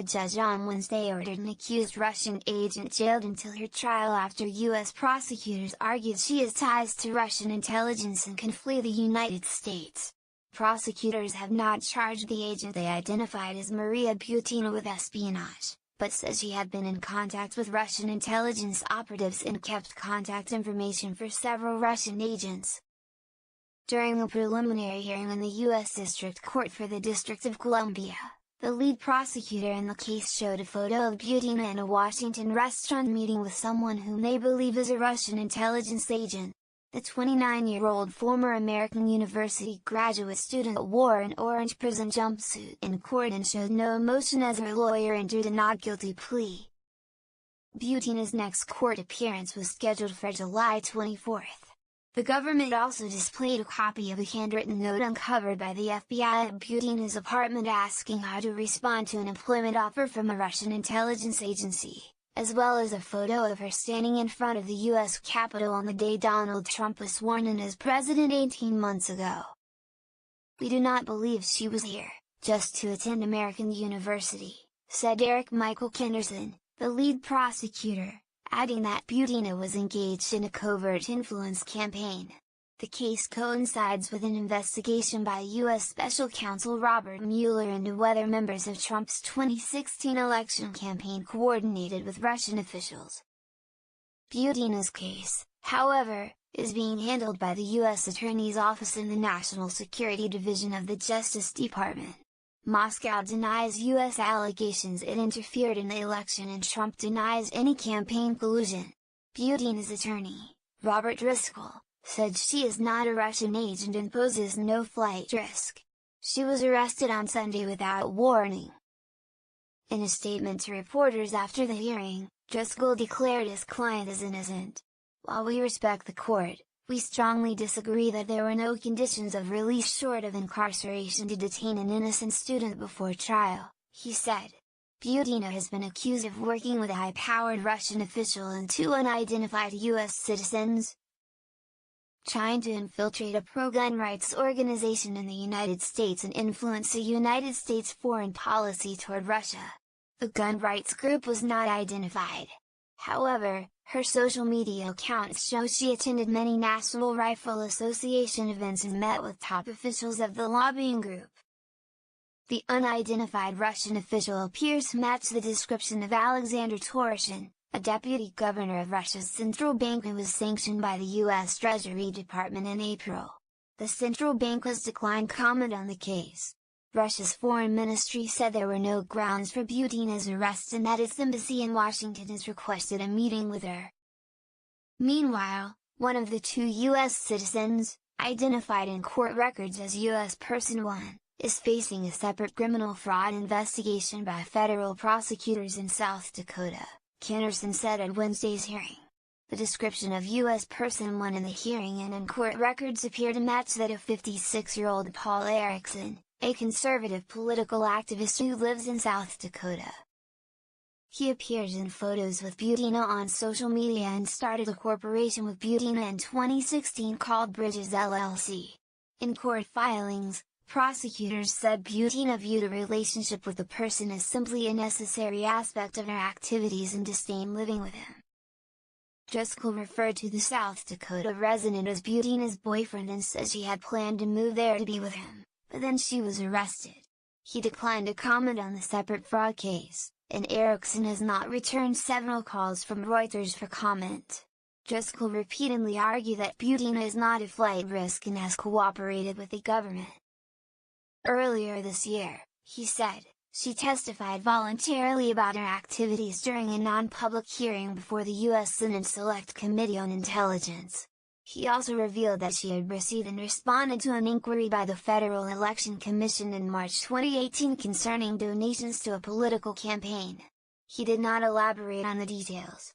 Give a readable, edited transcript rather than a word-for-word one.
A judge on Wednesday ordered an accused Russian agent jailed until her trial after U.S. prosecutors argued she has ties to Russian intelligence and can flee the United States. Prosecutors have not charged the agent they identified as Maria Butina with espionage, but says she had been in contact with Russian intelligence operatives and kept contact information for several Russian agents. During a preliminary hearing in the U.S. District Court for the District of Columbia, the lead prosecutor in the case showed a photo of Butina in a Washington restaurant meeting with someone whom they believe is a Russian intelligence agent. The 29-year-old former American University graduate student wore an orange prison jumpsuit in court and showed no emotion as her lawyer entered a not guilty plea. Butina's next court appearance was scheduled for July 24. The government also displayed a copy of a handwritten note uncovered by the FBI at Butina's apartment asking her to respond to an employment offer from a Russian intelligence agency, as well as a photo of her standing in front of the U.S. Capitol on the day Donald Trump was sworn in as president 18 months ago. "We do not believe she was here, just to attend American University," said Eric Michael Kenderson, the lead prosecutor, adding that Butina was engaged in a covert influence campaign. The case coincides with an investigation by U.S. Special Counsel Robert Mueller into whether members of Trump's 2016 election campaign coordinated with Russian officials. Butina's case, however, is being handled by the U.S. Attorney's Office in the National Security Division of the Justice Department. Moscow denies U.S. allegations it interfered in the election and Trump denies any campaign collusion. Butina's attorney, Robert Driscoll, said she is not a Russian agent and poses no flight risk. She was arrested on Sunday without warning. In a statement to reporters after the hearing, Driscoll declared his client is innocent. "While we respect the court, we strongly disagree that there were no conditions of release short of incarceration to detain an innocent student before trial," he said. Butina has been accused of working with a high-powered Russian official and two unidentified U.S. citizens, trying to infiltrate a pro-gun rights organization in the United States and influence the United States foreign policy toward Russia. The gun rights group was not identified. However, her social media accounts show she attended many National Rifle Association events and met with top officials of the lobbying group. The unidentified Russian official appears to match the description of Alexander Torshin, a deputy governor of Russia's central bank who was sanctioned by the U.S. Treasury Department in April. The central bank has declined comment on the case. Russia's foreign ministry said there were no grounds for Butina's arrest and that its embassy in Washington has requested a meeting with her. Meanwhile, one of the two U.S. citizens, identified in court records as U.S. Person 1, is facing a separate criminal fraud investigation by federal prosecutors in South Dakota, Kenderson said at Wednesday's hearing. The description of U.S. Person 1 in the hearing and in court records appear to match that of 56-year-old Paul Erickson, a conservative political activist who lives in South Dakota. He appears in photos with Butina on social media and started a corporation with Butina in 2016 called Bridges LLC. In court filings, prosecutors said Butina viewed a relationship with the person as simply a necessary aspect of her activities and disdained living with him. Driscoll referred to the South Dakota resident as Butina's boyfriend and said she had planned to move there to be with him, but then she was arrested. He declined to comment on the separate fraud case, and Erickson has not returned several calls from Reuters for comment. Driscoll repeatedly argued that Butina is not a flight risk and has cooperated with the government. Earlier this year, he said, she testified voluntarily about her activities during a non-public hearing before the U.S. Senate Select Committee on Intelligence. He also revealed that she had received and responded to an inquiry by the Federal Election Commission in March 2018 concerning donations to a political campaign. He did not elaborate on the details.